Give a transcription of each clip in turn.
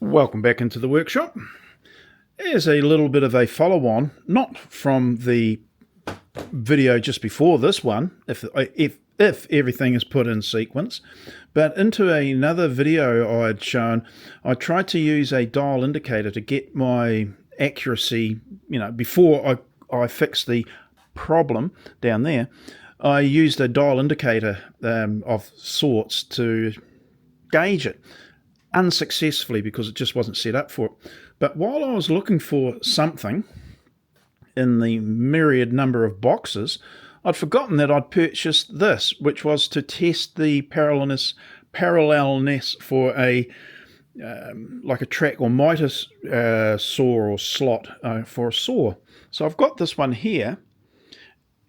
Welcome back into the workshop. Here's a little bit of a follow-on, not from the video just before this one, if everything is put in sequence, but into another video I'd shown. I tried to use a dial indicator to get my accuracy, before I fixed the problem down there. I used a dial indicator of sorts to gauge it, unsuccessfully because it just wasn't set up for it. But while I was looking for something in the myriad number of boxes, I'd forgotten that I'd purchased this, which was to test the parallelness for a like a track or mitre saw or slot for a saw. So I've got this one here,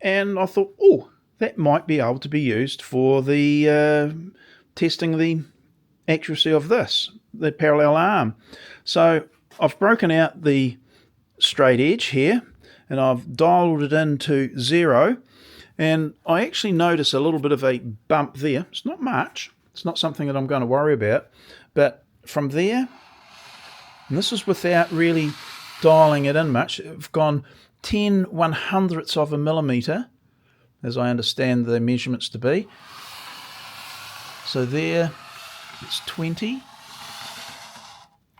and I thought, oh, that might be able to be used for the testing the accuracy of this, the parallel arm. So I've broken out the straight edge here and I've dialed it into 0, and I actually notice a little bit of a bump there. It's not much, it's not something that I'm going to worry about, but from there, and this is without really dialing it in much, I've gone 10/100ths of a millimetre, as I understand the measurements to be. So there, it's 20.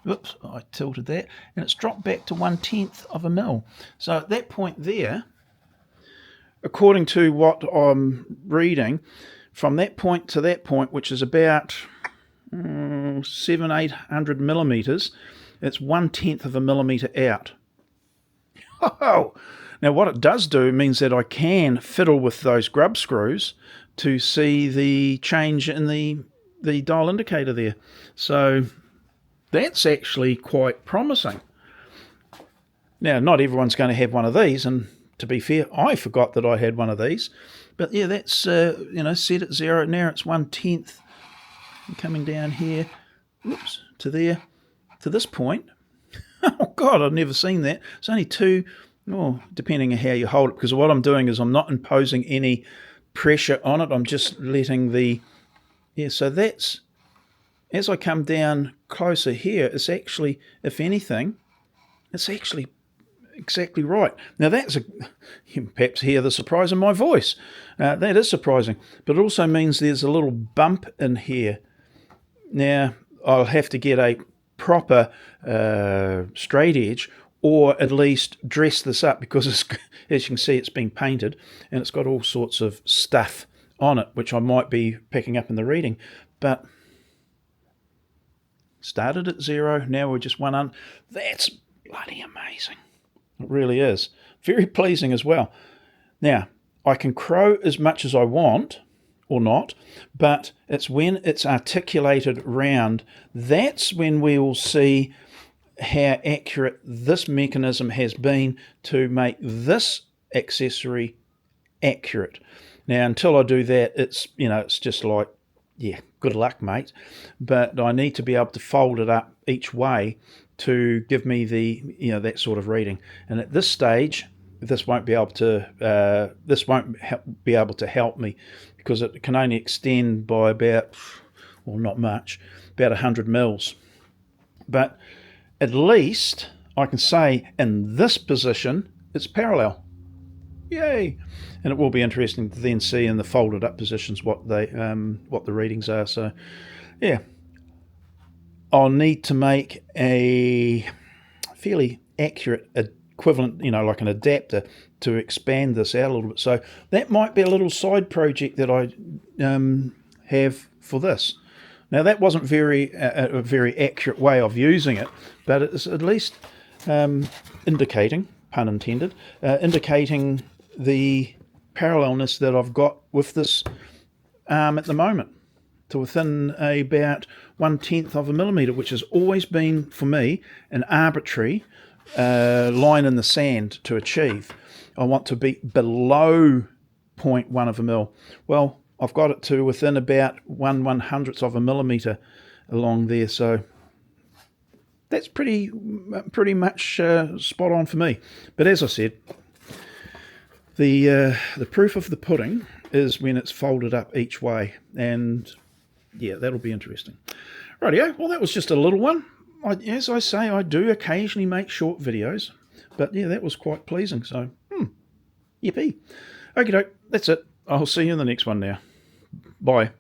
Oops, I tilted that. And it's dropped back to 1/10 of a mil. So at that point there, according to what I'm reading, from that point to that point, which is about 700-800 millimetres, it's 1/10 of a millimetre out. Oh! Now what it does do means that I can fiddle with those grub screws to see the change in the dial indicator there. So that's actually quite promising. Now, not everyone's going to have one of these, and to be fair, I forgot that I had one of these. But yeah, that's set at 0. Now it's 1/10. And coming down here, whoops, to there, to this point. Oh God, I've never seen that. It's only 2, depending on how you hold it, because what I'm doing is I'm not imposing any pressure on it. I'm just letting so that's, as I come down closer here, it's actually, if anything, it's actually exactly right. Now that's you perhaps hear the surprise in my voice. That is surprising, but it also means there's a little bump in here. Now I'll have to get a proper straight edge, or at least dress this up, because it's, as you can see, it's been painted and it's got all sorts of stuff on it, which I might be picking up in the reading. But started at 0, now we're just one on. That's bloody amazing. It really is. Very pleasing as well. Now, I can crow as much as I want, or not, but it's when it's articulated round, that's when we will see how accurate this mechanism has been to make this accessory accurate. Now, until I do that, it's just like, yeah, good luck, mate. But I need to be able to fold it up each way to give me the, that sort of reading. And at this stage, this won't be able to help me, because it can only extend by about, well, not much, about 100 mils. But at least I can say in this position it's parallel. Yay! And it will be interesting to then see in the folded up positions what the readings are. So yeah, I'll need to make a fairly accurate equivalent, like an adapter, to expand this out a little bit. So that might be a little side project that I have for this. Now that wasn't a very accurate way of using it, but it's at least indicating, pun intended, indicating the parallelness that I've got with this arm at the moment, to within about 1/10 of a millimetre, which has always been, for me, an arbitrary line in the sand to achieve. I want to be below 0.1 of a mil. Well, I've got it to within about 1/100th of a millimetre along there, so that's pretty much spot on for me. But as I said, the proof of the pudding is when it's folded up each way, and yeah, that'll be interesting. Rightio, well, that was just a little one. as I say, I do occasionally make short videos, but yeah, that was quite pleasing. So, yippee. Okay, doke, that's it. I'll see you in the next one now. Bye.